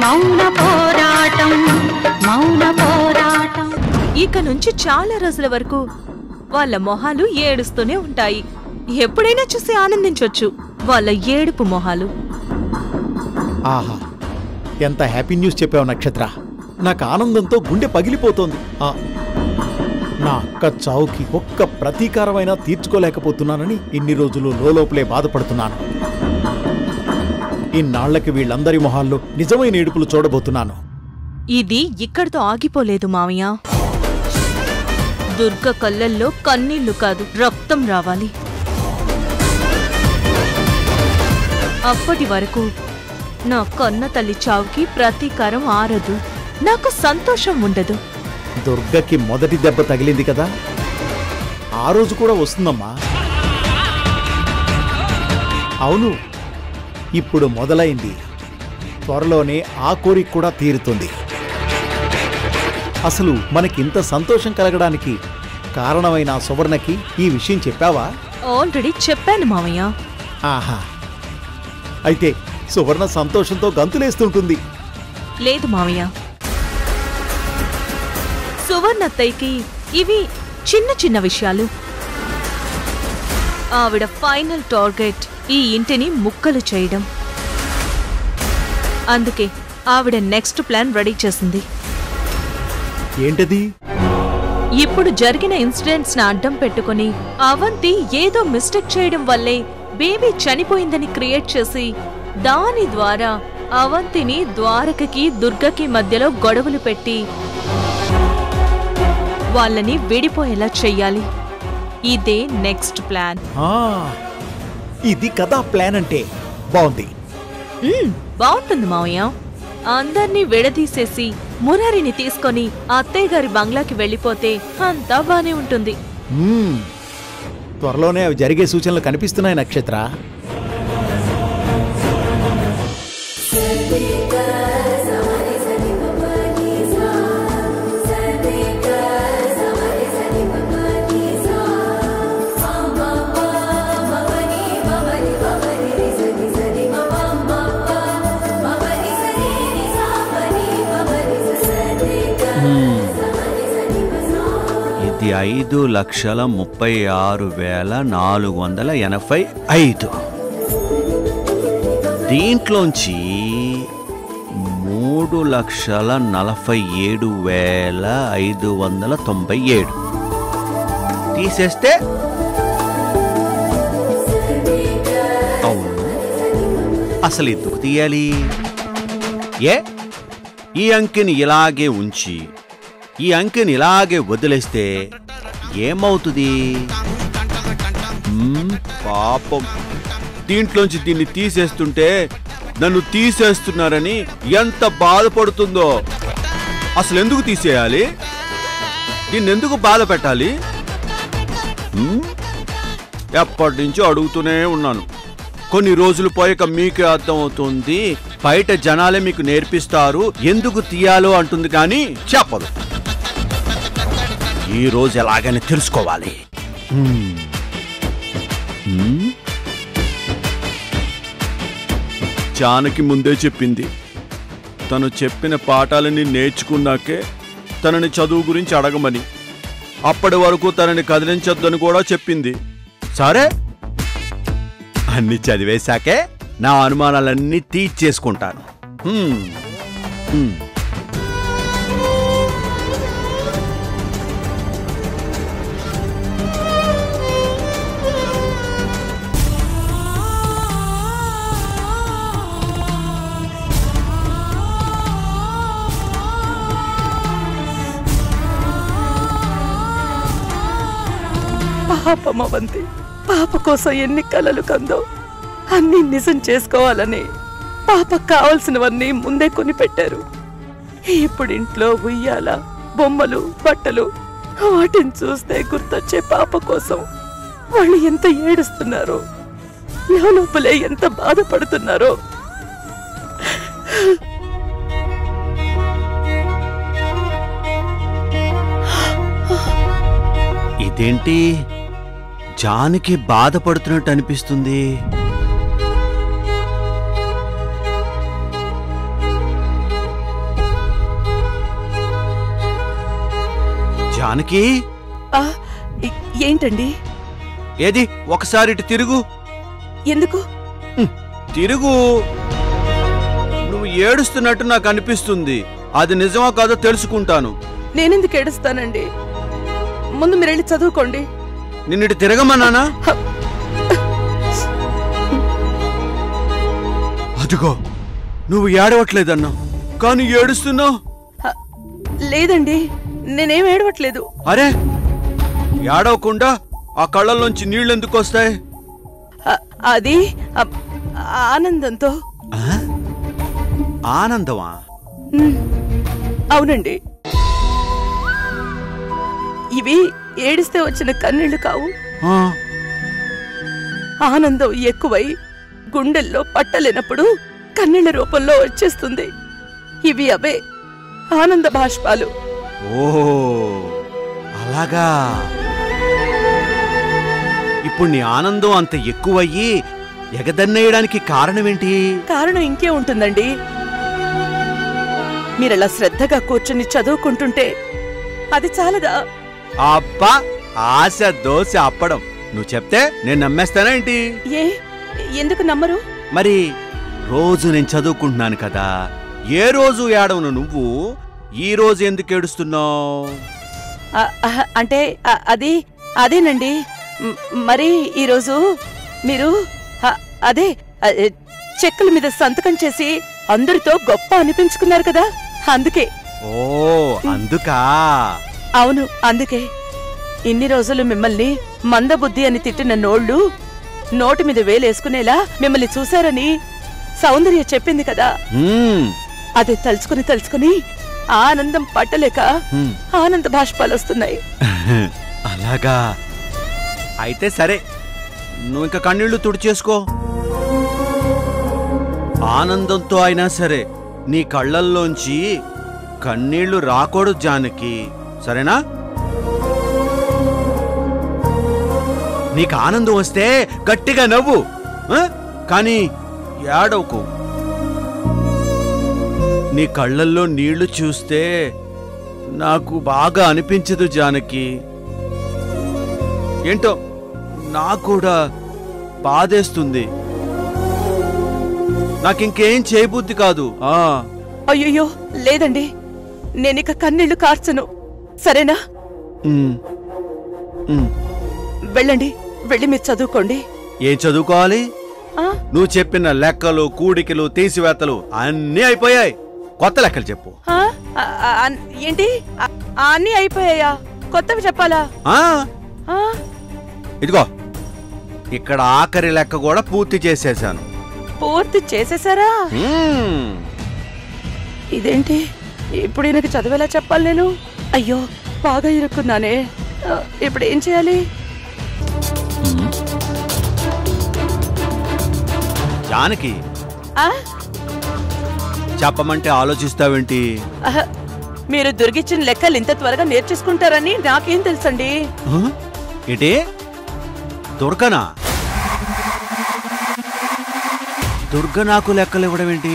మౌన పోరాటం మౌన పోరాటం. ఇక నుంచి చాలా రోజుల వరకు వాళ్ళ మొహాలు ఏడుస్తూనే ఉంటాయి. ఎప్పుడైనా చూసి ఆనందించొచ్చు వాళ్ళ ఏడుపు మొహాలు. ఆహా, ఎంత హ్యాపీ న్యూస్ చెప్పావు నక్షత్ర. నాకు ఆనందంతో గుండె పగిలిపోతోంది. నా అక్క చావుకి ఒక్క ప్రతీకారమైనా తీర్చుకోలేకపోతున్నానని ఇన్ని రోజులు లోపలే బాధపడుతున్నాను. ఇన్నాళ్లకి వీళ్ళందరి మొహాల్లో నిజమైన ఏడుపులు చూడబోతున్నాను. ఇది ఇక్కడితో ఆగిపోలేదు మావయ్య. దుర్గ కళ్ళల్లో కన్నీళ్లు కాదు, రక్తం రావాలి. అప్పటి వరకు నా కన్న తల్లి చావుకి ప్రతీకారం ఆరదు, నాకు సంతోషం ఉండదు. దుర్గకి మొదటి దెబ్బ తగిలింది కదా, ఆ రోజు కూడా వస్తుందమ్మా. అవును, ఇప్పుడు మొదలైంది. త్వరలోనే ఆ కోరిక కూడా తీరుతుంది. అసలు మనకింత సంతోషం కలగడానికి కారణమైన సువర్ణకి ఈ విషయం చెప్పావా? ఆల్రెడీ చెప్పాను మావయ్య. ఆహా, అయితే సువర్ణ సంతోషంతో గంతులేస్తుంటుంది. లేదు మావయ్య, సువర్ణత్తయ్యకి ఇవి చిన్న చిన్న విషయాలు. ఆవిడ ఫైనల్ టార్గెట్ ఈ ఇంటిని ముక్కలు చేయడం. అందుకే ఆవిడ నెక్స్ట్ ప్లాన్ రెడీ చేసింది. ఏంటది? ఇప్పుడు జరిగిన ఇన్సిడెంట్స్ ని అడ్డం పెట్టుకుని అవంతి ఏదో మిస్టేక్ చేయడం వల్లే బేబీ చనిపోయిందని క్రియేట్ చేసి దాని ద్వారా అవంతిని ద్వారకకి దుర్గకి మధ్యలో గొడవలు పెట్టి వాళ్ళని విడిపోయేలా చెయ్యాలి. ఇదే నెక్స్ట్ ప్లాన్. ఇది కదా ప్లాన్ అంటే. బాగుంది. బాగుంటుంది మావయ్య. అందర్నీ విడదీసేసి మురారిని తీసుకొని అత్తయ్య గారి బంగ్లాకి వెళ్ళిపోతే అంతా బానే ఉంటుంది. త్వరలోనే అవి జరిగే సూచనలు కనిపిస్తున్నాయి నక్షత్ర. ఇది 5,36,485. దీంట్లోంచి 3,47,597 తీసేస్తే అవును, అసలు ఎందుకు తీయాలి? ఈ అంకెని ఇలాగే ఉంచి ఈ అంకెని ఇలాగే వదిలేస్తే ఏమవుతుంది? పాపం, దీంట్లోంచి దీన్ని తీసేస్తుంటే నన్ను తీసేస్తున్నారని ఎంత బాధపడుతుందో. అసలు ఎందుకు తీసేయాలి? దీన్నెందుకు బాధ పెట్టాలి? ఎప్పటి నుంచో అడుగుతూనే ఉన్నాను. కొన్ని రోజులు పోయాక మీకే అర్థమవుతుంది. బయట జనాలే మీకు నేర్పిస్తారు ఎందుకు తీయాలో అంటుంది, కానీ చెప్పదు. ఈ రోజు ఎలాగైనా తెలుసుకోవాలి. జానకి ముందే చెప్పింది, తను చెప్పిన పాఠాలని నేర్చుకున్నాకే తనని చదువు గురించి అడగమని. అప్పటి వరకు తనని కదిలించొద్దని కూడా చెప్పింది. సరే, అన్ని చదివేశాకే నా అనుమానాలన్నీ తీర్చేసుకుంటాను. పాపమవంతి, పాప కోసం ఎన్ని కలలు కందో అన్ని నిజం చేసుకోవాలని పాప కావలసినవన్నీ ముందే కొనిపెట్టారు. ఇప్పుడు ఇంట్లో ఉయ్యాల, బొమ్మలు, బట్టలు, వాటిని చూస్తే గుర్తొచ్చే పాప కోసం వాళ్ళు ఎంత ఏడుస్తున్నారో, లోపలే ఎంత బాధపడుతున్నారో. ఇదేంటి జానకి బాధపడుతున్నట్టు అనిపిస్తుంది? జానకి ఆ, ఏంటండి? ఏది ఒకసారి ఇటు తిరుగు. ఎందుకు? తిరుగు. నువ్వు ఏడుస్తున్నట్టు నాకు అనిపిస్తుంది. అది నిజమా కాదో తెలుసుకుంటాను. నేనెందుకు ఏడుస్తానండి? ముందు మీరు వెళ్ళి చదువుకోండి. నిన్నిటి తిరగమన్నానా? అదిగో నువ్వు ఏడవట్లేదన్నా, కానీ ఏడుస్తున్నావు. లేదండి, నేనేం ఏడవట్లేదు. అరే, ఏడవకుండా ఆ కళ్ళల్లోంచి నీళ్ళెందుకు వస్తాయి? అది ఆనందంతో. ఆనందమా? అవునండి. ఇవి ఏడిస్తే వచ్చిన కన్నీళ్లు కావు. ఆనందం ఎక్కువై గుండెల్లో పట్టలేనప్పుడు కన్నీళ్ల రూపంలో వచ్చేస్తుంది. ఇవి అవే ఆనంద బాష్పాలు. ఓ అలాగా. ఇప్పుడు నీ ఆనందం అంత ఎక్కువయ్యి ఎగదన్నేయడానికి కారణమేంటి? కారణం ఇంకే ఉంటుందండి. మీరలా శ్రద్ధగా కూర్చుని చదువుకుంటుంటే అది చాలదా? అబ్బా, ఆశ దోశ అప్పడం. నువ్వు చెప్తే నేను నమ్మేస్తానా ఏంటి? ఎందుకు నమ్మరు? మరి రోజు నేను చదువుకుంటున్నాను కదా, ఏ రోజు ఏడవను నువ్వు ఈ రోజు ఎందుకు ఏడుస్తున్నావు? అంటే అదేనండి. మరి ఈరోజు మీరు అదే చెక్కుల మీద సంతకం చేసి అందరితో గొప్ప అనిపించుకున్నారు కదా, అందుకే. ఓ అందుకా? అవును, అందుకే. ఇన్ని రోజులు మిమ్మల్ని మందబుద్ధి అని తిట్టిన నోళ్లు నోటి మీద వేలేసుకునేలా మిమ్మల్ని చూశారని సౌందర్య చెప్పింది కదా. అదే తలుచుకుని ఆనందం పట్టలేక ఆనంద బాష్పాలు వస్తున్నాయి. అలాగా? అయితే సరే, నువ్వు ఇంకా కన్నీళ్లు తుడిచేసుకో. ఆనందంతో అయినా సరే నీ కళ్ళల్లోంచి కన్నీళ్లు రాకూడదు జానకి, సరేనా? నీకు ఆనందం వస్తే గట్టిగా నవ్వు, కానీ ఏడవకు. నీ కళ్ళల్లో నీళ్లు చూస్తే నాకు బాగా అనిపించదు జానకి. ఏంటో నాకు కూడా బాధేస్తుంది. నాకింకేం చేయబుద్ధి కాదు. అయ్యో లేదండి, నేనిక కన్నీళ్లు కార్చను, సరేనా? వెళ్ళండి, వెళ్ళి మీరు చదువుకోండి. ఏం చదువుకోవాలి? నువ్వు చెప్పిన లెక్కలు, కూడికలు, తీసివేతలు అన్నీ అయిపోయాయి. కొత్త లెక్కలు చెప్పు. ఏంటి? అన్నీ అయిపోయాయా? కొత్తవి చెప్పాలా? ఇదిగో ఇక్కడ ఆఖరి లెక్క కూడా పూర్తి చేసేశాను. పూర్తి చేసేసారా? ఇదేంటి ఇప్పుడు ఈయనకి చదివేలా చెప్పాలి నేను? అయ్యో బాగా ఇరుక్కున్నానే, ఇప్పుడు ఏం చేయాలి? జానకి, చెప్పమంటే ఆలోచిస్తావేంటి? మీరు దుర్గిచ్చిన లెక్కలు ఇంత త్వరగా నేర్చేసుకుంటారని నాకేం తెలుసండి. ఏంటి దుర్గ నాకు లెక్కలు ఇవ్వడం ఏంటి?